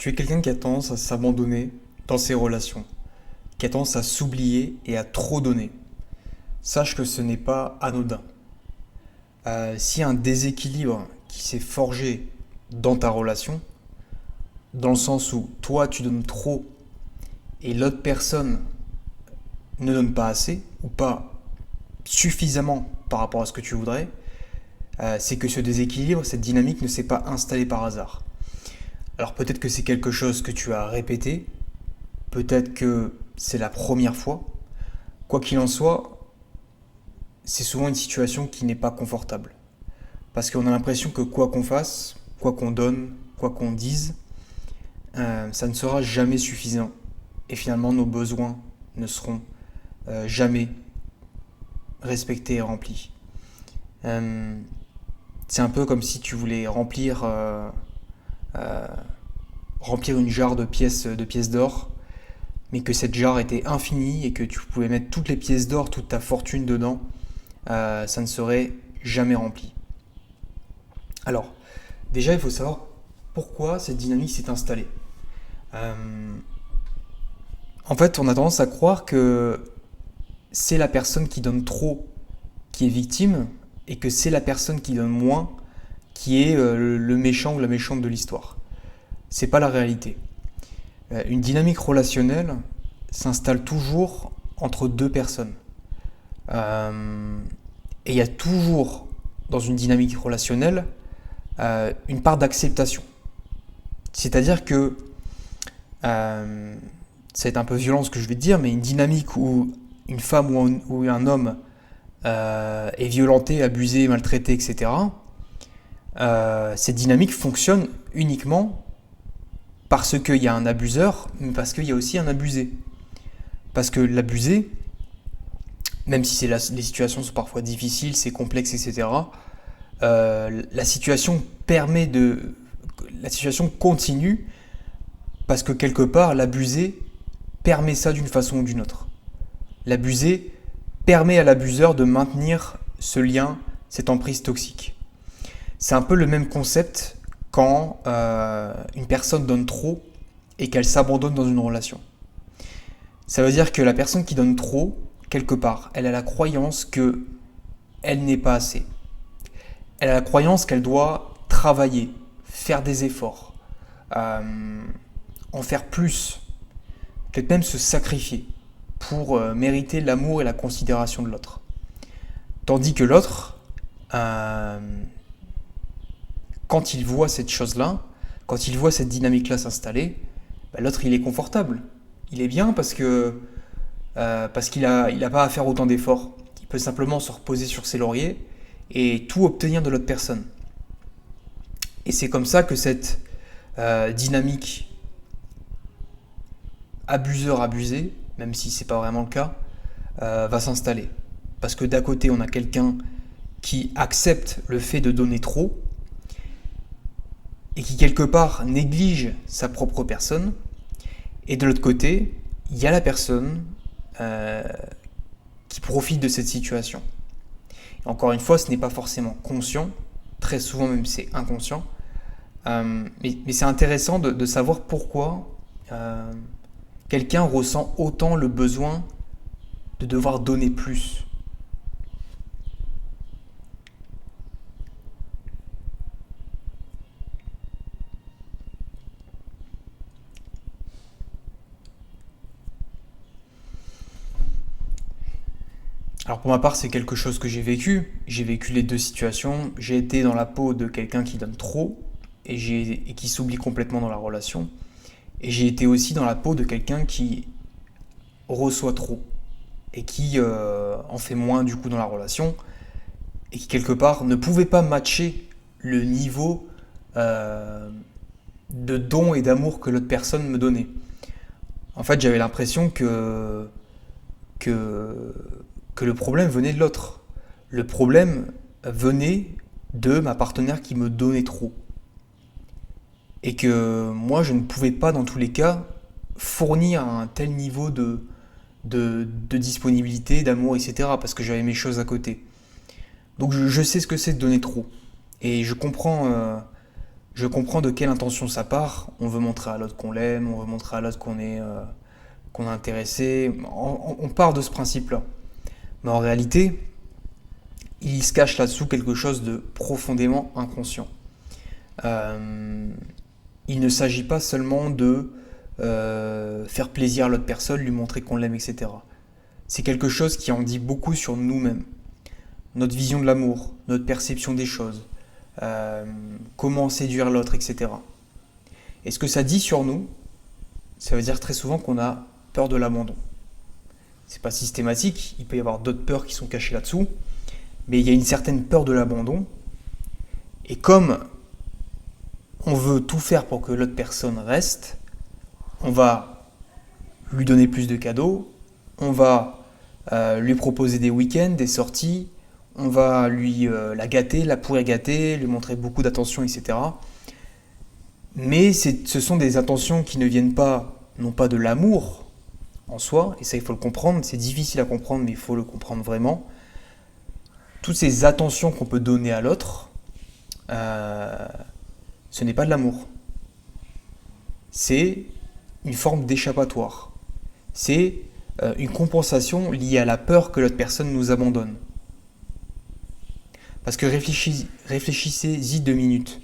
tu es quelqu'un qui a tendance à s'abandonner dans ses relations, qui a tendance à s'oublier et à trop donner, sache que ce n'est pas anodin. S'il y a un déséquilibre qui s'est forgé dans ta relation, dans le sens où toi tu donnes trop et l'autre personne ne donne pas assez ou pas suffisamment par rapport à ce que tu voudrais, c'est que ce déséquilibre, cette dynamique ne s'est pas installée par hasard. Alors peut-être que c'est quelque chose que tu as répété, peut-être que c'est la première fois. Quoi qu'il en soit, c'est souvent une situation qui n'est pas confortable. Parce qu'on a l'impression que quoi qu'on fasse, quoi qu'on donne, quoi qu'on dise, ça ne sera jamais suffisant. Et finalement, nos besoins ne seront jamais respectés et remplis. Euh, c'est un peu comme si tu voulais remplir une jarre de pièces d'or, mais que cette jarre était infinie et que tu pouvais mettre toutes les pièces d'or, toute ta fortune dedans, ça ne serait jamais rempli. Alors, déjà, il faut savoir pourquoi cette dynamique s'est installée. Euh, En fait, on a tendance à croire que c'est la personne qui donne trop qui est victime et que c'est la personne qui donne moins qui est le méchant ou la méchante de l'histoire. C'est pas la réalité. Une dynamique relationnelle s'installe toujours entre deux personnes. Euh, et il y a toujours dans une dynamique relationnelle une part d'acceptation. C'est-à-dire que euh, c'est un peu violent ce que je vais te dire, mais une dynamique où une femme ou un homme est violenté, abusé, maltraité, etc., cette dynamique fonctionne uniquement parce qu'il y a un abuseur, mais parce qu'il y a aussi un abusé. Parce que l'abusé, même si les situations sont parfois difficiles, c'est complexe, etc., la situation permet de... La situation continue parce que quelque part, l'abusé permet ça d'une façon ou d'une autre. L'abusé permet à l'abuseur de maintenir ce lien, cette emprise toxique. C'est un peu le même concept quand une personne donne trop et qu'elle s'abandonne dans une relation. Ça veut dire que la personne qui donne trop, quelque part, elle a la croyance que elle n'est pas assez. Elle a la croyance qu'elle doit travailler, faire des efforts, euh, en faire plus, peut-être même se sacrifier pour mériter l'amour et la considération de l'autre. Tandis que l'autre, euh, quand il voit cette chose-là, quand il voit cette dynamique-là s'installer, bah, l'autre il est confortable. Il est bien parce qu'il a pas à faire autant d'efforts. Il peut simplement se reposer sur ses lauriers et tout obtenir de l'autre personne. Et c'est comme ça que cette dynamique abuseur-abusé, même si c'est pas vraiment le cas, va s'installer. Parce que d'un côté, on a quelqu'un qui accepte le fait de donner trop et qui quelque part néglige sa propre personne. Et de l'autre côté, il y a la personne euh, qui profite de cette situation. Et encore une fois, ce n'est pas forcément conscient, très souvent même c'est inconscient, mais c'est intéressant de savoir pourquoi quelqu'un ressent autant le besoin de devoir donner plus. Alors pour ma part, c'est quelque chose que j'ai vécu. J'ai vécu les deux situations. J'ai été dans la peau de quelqu'un qui donne trop et qui s'oublie complètement dans la relation. Et j'ai été aussi dans la peau de quelqu'un qui reçoit trop et qui en fait moins du coup dans la relation et qui quelque part ne pouvait pas matcher le niveau euh, de don et d'amour que l'autre personne me donnait. En fait, j'avais l'impression que, que le problème venait de l'autre. Le problème venait de ma partenaire qui me donnait trop. Et que moi, je ne pouvais pas, dans tous les cas, fournir un tel niveau de disponibilité, d'amour, etc. Parce que j'avais mes choses à côté. Donc je sais ce que c'est de donner trop. Et je comprends Je comprends de quelle intention ça part. On veut montrer à l'autre qu'on l'aime, on veut montrer à l'autre qu'on est intéressé. On part de ce principe-là. Mais en réalité, il se cache là-dessous quelque chose de profondément inconscient. Euh, il ne s'agit pas seulement de faire plaisir à l'autre personne, lui montrer qu'on l'aime, etc. C'est quelque chose qui en dit beaucoup sur nous-mêmes. Notre vision de l'amour, notre perception des choses, euh, comment séduire l'autre, etc. Et ce que ça dit sur nous, ça veut dire très souvent qu'on a peur de l'abandon. C'est pas systématique, il peut y avoir d'autres peurs qui sont cachées là-dessous, mais il y a une certaine peur de l'abandon. Et comme on veut tout faire pour que l'autre personne reste, on va lui donner plus de cadeaux, on va lui proposer des week-ends, des sorties, on va lui la gâter, la pourrir gâter, lui montrer beaucoup d'attention, etc. Mais ce sont des attentions qui ne viennent pas, non pas de l'amour en soi, et ça il faut le comprendre, c'est difficile à comprendre, mais il faut le comprendre vraiment. Toutes ces attentions qu'on peut donner à l'autre, ce n'est pas de l'amour. C'est une forme d'échappatoire. C'est une compensation liée à la peur que l'autre personne nous abandonne. Parce que réfléchissez-y 2 minutes.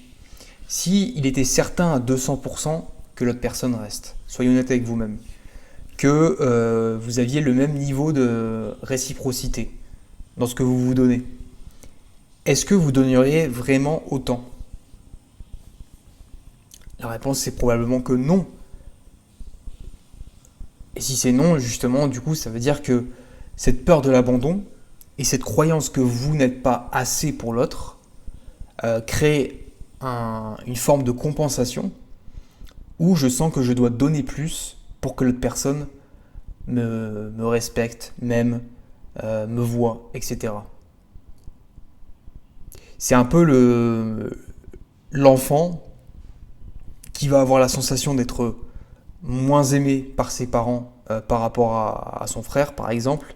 Si il était certain à 200% que l'autre personne reste, soyez honnête avec vous-même, que vous aviez le même niveau de réciprocité dans ce que vous vous donnez, est-ce que vous donneriez vraiment autant? La réponse c'est probablement que non. Et si c'est non, justement, du coup, ça veut dire que cette peur de l'abandon et cette croyance que vous n'êtes pas assez pour l'autre crée une forme de compensation où je sens que je dois donner plus pour que l'autre personne me respecte, m'aime, me voit, etc. C'est un peu l'enfant qui va avoir la sensation d'être moins aimé par ses parents par rapport à son frère, par exemple,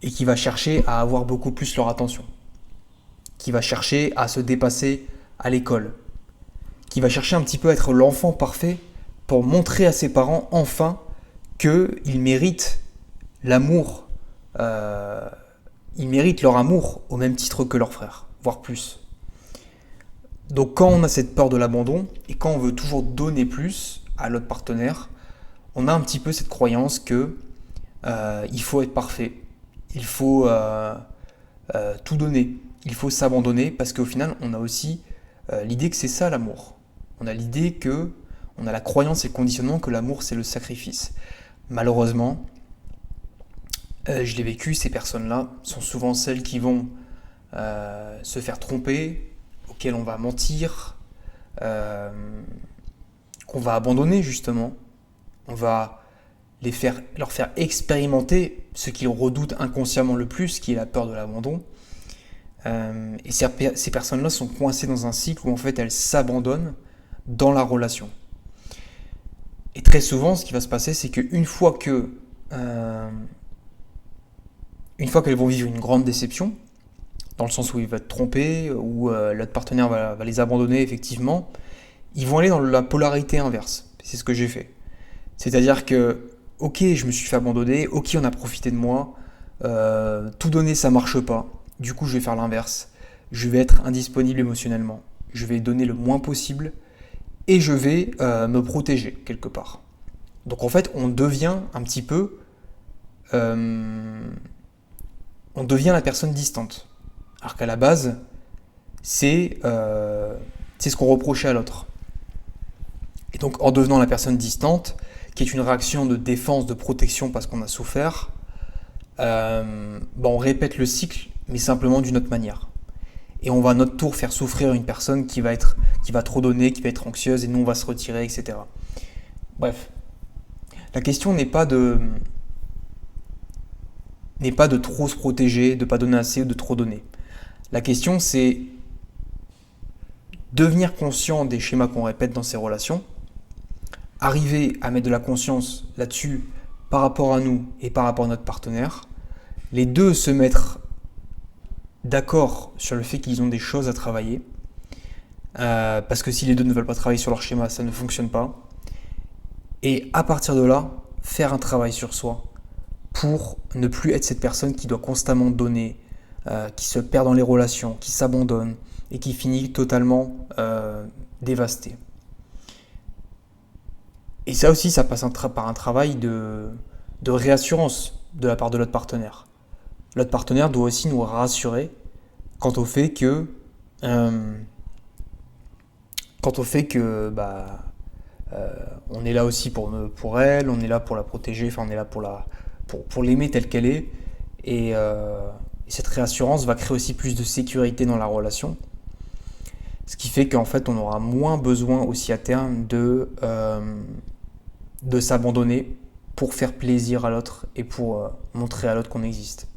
et qui va chercher à avoir beaucoup plus leur attention, qui va chercher à se dépasser à l'école, qui va chercher un petit peu à être l'enfant parfait pour montrer à ses parents enfin qu'ils méritent l'amour, ils méritent leur amour au même titre que leur frère, voire plus. Donc quand on a cette peur de l'abandon et quand on veut toujours donner plus à l'autre partenaire, on a un petit peu cette croyance que il faut être parfait, il faut tout donner, il faut s'abandonner parce qu'au final on a aussi l'idée que c'est ça l'amour. On a l'idée que, on a la croyance et le conditionnement que l'amour c'est le sacrifice. Malheureusement, je l'ai vécu, ces personnes-là sont souvent celles qui vont se faire tromper, auxquelles on va mentir, qu'on va abandonner justement. On va leur faire expérimenter ce qu'ils redoutent inconsciemment le plus, qui est la peur de l'abandon. Et ces personnes-là sont coincées dans un cycle où en fait elles s'abandonnent dans la relation. Et très souvent, ce qui va se passer, c'est qu'une fois qu'elles vont vivre une grande déception, dans le sens où ils vont être trompés, où l'autre partenaire va les abandonner effectivement, ils vont aller dans la polarité inverse. C'est ce que j'ai fait. C'est-à-dire que, ok, je me suis fait abandonner, ok, on a profité de moi, tout donner, ça marche pas. Du coup, je vais faire l'inverse. Je vais être indisponible émotionnellement. Je vais donner le moins possible et je vais me protéger quelque part. Donc en fait, on devient un petit peu... on devient la personne distante. Alors qu'à la base, c'est ce qu'on reprochait à l'autre. Et donc en devenant la personne distante, qui est une réaction de défense, de protection parce qu'on a souffert, on répète le cycle, mais simplement d'une autre manière. Et on va à notre tour faire souffrir une personne qui va trop donner, qui va être anxieuse, et nous on va se retirer, etc. Bref, la question n'est pas de trop se protéger, de pas donner assez ou de trop donner. La question c'est devenir conscient des schémas qu'on répète dans ces relations, arriver à mettre de la conscience là-dessus par rapport à nous et par rapport à notre partenaire, les deux se mettre d'accord sur le fait qu'ils ont des choses à travailler, parce que si les deux ne veulent pas travailler sur leur schéma, ça ne fonctionne pas. Et à partir de là, faire un travail sur soi pour ne plus être cette personne qui doit constamment donner, qui se perd dans les relations, qui s'abandonne et qui finit totalement dévasté. Et ça aussi, ça passe par un travail de réassurance de la part de l'autre partenaire. L'autre partenaire doit aussi nous rassurer quant au fait que, euh, quant au fait que on est là aussi pour elle, on est là pour la protéger, enfin on est là pour l'aimer telle qu'elle est. Et cette réassurance va créer aussi plus de sécurité dans la relation. Ce qui fait qu'en fait on aura moins besoin aussi à terme de s'abandonner pour faire plaisir à l'autre et pour montrer à l'autre qu'on existe.